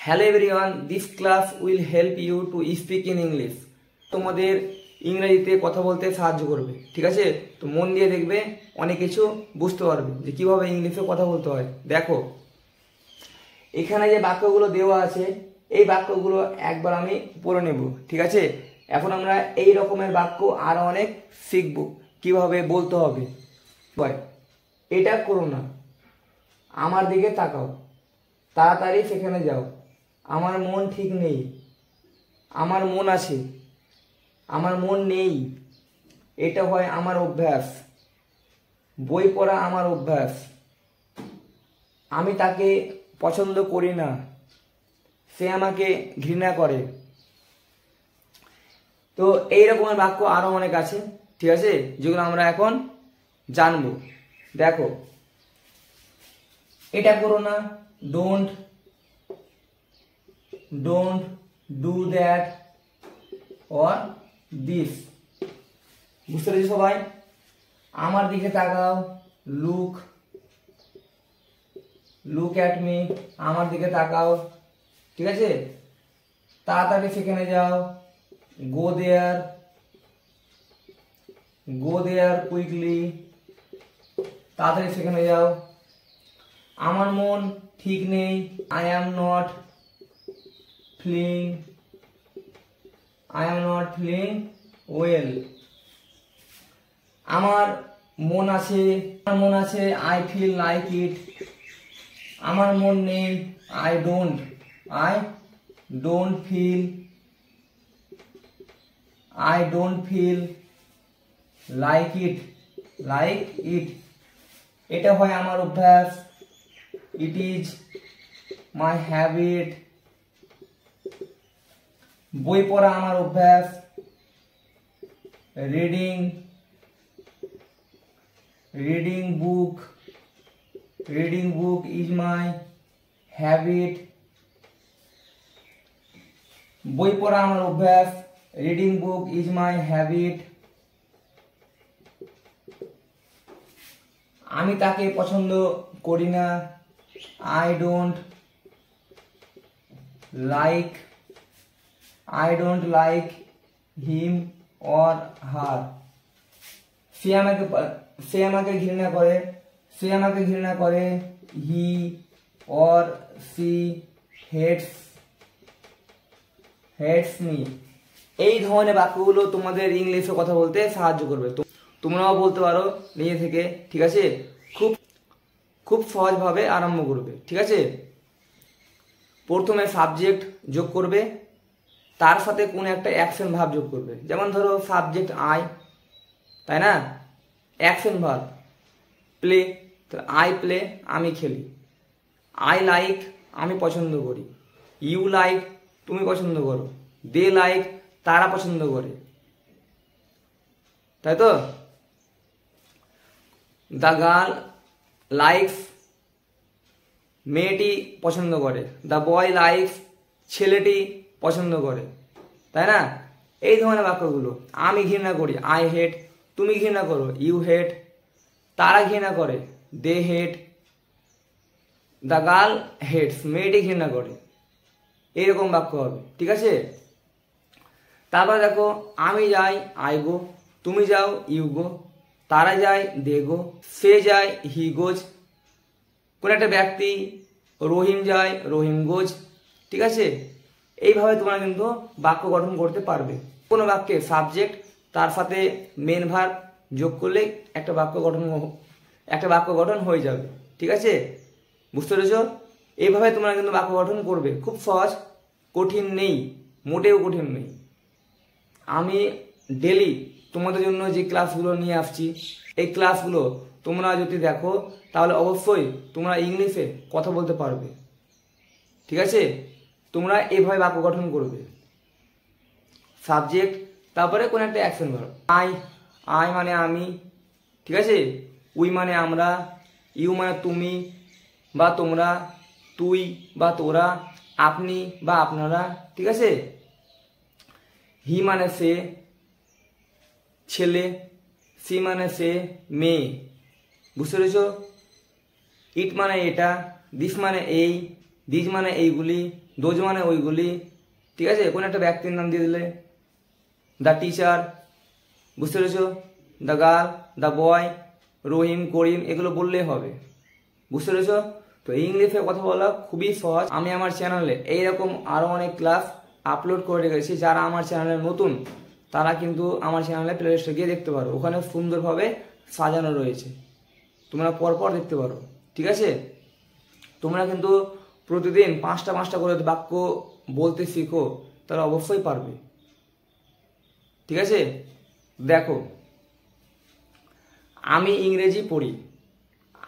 Hello everyone, this class will help you to speak in English. তোমাদের ইংরেজিতে কথা বলতে সাহায্য করবে, ঠিক আছে? তো মন দিয়ে দেখবে, অনেক কিছু বুঝতে পারবে যে কীভাবে ইংলিশে কথা বলতে হয়। দেখো, এখানে যে বাক্যগুলো দেওয়া আছে এই বাক্যগুলো একবার আমি পড়ে নেব, ঠিক আছে? এখন আমরা এই রকমের বাক্য আরও অনেক শিখব, কীভাবে বলতে হবে। এটা করো না, আমার দিকে তাকাও, তাড়াতাড়ি সেখানে যাও, আমার মন ঠিক নেই, আমার মন আছে, আমার মন নেই। এটা হয় আমার অভ্যাস, বই পড়া আমার অভ্যাস, আমি তাকে পছন্দ করি না, সে আমাকে ঘৃণা করে। তো এই রকমের বাক্য আরও অনেক আছে, ঠিক আছে, যেগুলো আমরা এখন জানবো। দেখো, এটা করো না, don't do that or this. বুঝতে পেরেছি সবাই? আমার দিকে তাকাও, লুক অ্যাট মি, আমার দিকে তাকাও, ঠিক আছে? তাড়াতাড়ি সেখানে যাও, গো দেয়ার কুইকলি, তাড়াতাড়ি সেখানে যাও। আমার মন ঠিক নেই, I am not feeling well. আমার মন আছে, আই ফিল লাইক ইট। আমার মন নেই, I don't feel like it. এটা হয় আমার অভ্যাস, ইট ইজ মাই হ্যাবিট। বই পড়া আমার অভ্যাস, reading book is my habit. বই পড়া আমার অভ্যাস, reading book is my habit. আমি তাকে পছন্দ করি না, I don't like him or her. সে আমাকে ঘৃণা করে, he or she hates me. এই ধরনের বাক্যগুলো তোমাদের ইংলিশে কথা বলতে সাহায্য করবে। তোমরাও বলতে পারো নিজে থেকে, ঠিক আছে? খুব সহজভাবে আরম্ভ করবে, ঠিক আছে? প্রথমে সাবজেক্ট যোগ করবে, তার সাথে কোনো একটা অ্যাকশন ভার্ব যোগ করবে। যেমন ধরো সাবজেক্ট আই, তাই না? অ্যাকশন ভার্ব প্লে, তো আই প্লে, আমি খেলি। আই লাইক, আমি পছন্দ করি। ইউ লাইক, তুমি পছন্দ করো। দে লাইক, তারা পছন্দ করে, তাই তো? দ্য গার্ল লাইকস, মেয়েটি পছন্দ করে। দ্য বয় লাইকস, ছেলেটি পছন্দ করে, তাই না? এই ধরনের বাক্যগুলো। আমি ঘৃণা করি, আই হেট। তুমি ঘৃণা করো, ইউ হেট। তারা ঘৃণা করে, দে হেট। দ্য গার্ল হেটস, মেয়েটি ঘৃণা করে। এইরকম বাক্য হবে, ঠিক আছে? তারপর দেখো, আমি যাই, আই গো। তুমি যাও, ইউ গো। তারা যায়, দে গো। সে যায়, হি গোজ। কোন একটা ব্যক্তি, রহিম যায়, রহিম গোজ, ঠিক আছে? এইভাবে তোমরা কিন্তু বাক্য গঠন করতে পারবে। কোনো বাক্যে সাবজেক্ট তার সাথে মেন ভার্ব যোগ করলে একটা বাক্য গঠন হয়ে যাবে, ঠিক আছে? বুঝতে পেরেছ? এইভাবে তোমরা কিন্তু বাক্য গঠন করবে। খুব সহজ, কঠিন নেই, মোটেও কঠিন নেই। আমি ডেলি তোমাদের জন্য যে ক্লাসগুলো নিয়ে আসছি, এই ক্লাসগুলো তোমরা যদি দেখো তাহলে অবশ্যই তোমরা ইংলিশে কথা বলতে পারবে, ঠিক আছে? তোমরা এইভাবে বাক্য গঠন করবে। সাবজেক্ট, তারপরে কোনো একটা অ্যাকশন ভার্ব। আই মানে আমি, ঠিক আছে? উই মানে আমরা, ইউ মানে তুমি বা তোমরা, তুই বা তোরা, আপনি বা আপনারা, ঠিক আছে? হি মানে সে, ছেলে। সি মানে সে, মেয়ে। বুঝতে পেরেছ? ইট মানে এটা, দিস মানে এই, দিস মানে এইগুলি, দোজ মানে ওইগুলি, ঠিক আছে। কোনো একটা ব্যক্তির নাম দিয়ে দিলে, দ্য টিচার, বুঝতে পেরেছো, দ্য গার্ল, দ্য বয়, রহিম, করিম, এগুলো বললেই হবে, বুঝতে পেরেছো। তো ইংলিশে কথা বলা খুবই সহজ। আমি আমার চ্যানেলে এইরকম আরও অনেক ক্লাস আপলোড করে রেখেছি। যারা আমার চ্যানেলে নতুন তারা কিন্তু আমার চ্যানেলে প্লে লিস্টে গিয়ে দেখতে পারো, ওখানে সুন্দরভাবে সাজানো রয়েছে, তোমরা পরপর দেখতে পারো, ঠিক আছে। তোমরা কিন্তু প্রতিদিন 5টা করে বাক্য বলতে শিখো, তাহলে অবশ্যই পারবে, ঠিক আছে। দেখো, আমি ইংরেজি পড়ি,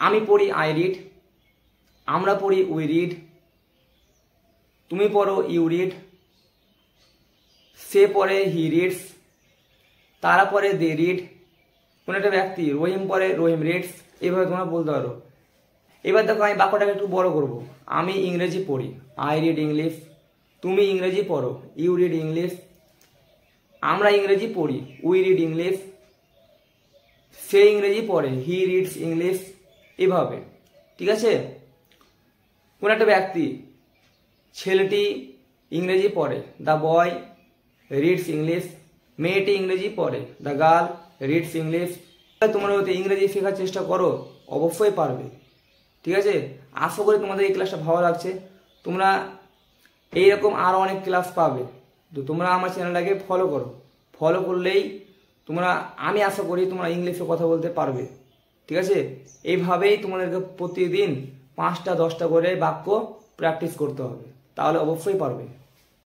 আমি পড়ি আই রিড, আমরা পড়ি উই রিড, তুমি পড়ো ইউ রিড, সে পড়ে হি রিডস, তারা পড়ে দে রিড, কোনো একটা ব্যক্তি রহিম পড়ে রহিম রিডস, এইভাবে তোমরা বলতে পারো। এবার দেখো আমি বাক্যটাকে একটু বড় করব। আমি ইংরেজি পড়ি, আই রিড ইংলিশ, তুমি ইংরেজি পড়ো, ইউ রিড ইংলিশ, আমরা ইংরেজি পড়ি, উই রিড ইংলিশ, সে ইংরেজি পড়ে, হি রিডস ইংলিশ, এভাবে, ঠিক আছে। কোন একটা ব্যক্তি, ছেলেটি ইংরেজি পড়ে, দ্য বয় রিডস ইংলিশ, মেয়েটি ইংরেজি পড়ে, দ্য গার্ল রিডস ইংলিশ। তোমরা হয়তো ইংরেজি শেখার চেষ্টা করো, অবশ্যই পারবে, ঠিক আছে। আশা করি তোমাদের এই ক্লাসটা ভালো লাগছে। তোমরা এইরকম আরও অনেক ক্লাস পাবে, তো তোমরা আমার চ্যানেলটাকে ফলো করো, ফলো করলেই তোমরা, আমি আশা করি তোমরা ইংলিশে কথা বলতে পারবে, ঠিক আছে। এইভাবেই তোমাদেরকে প্রতিদিন 5টা 10টা করে বাক্য প্র্যাকটিস করতে হবে, তাহলে অবশ্যই পারবে।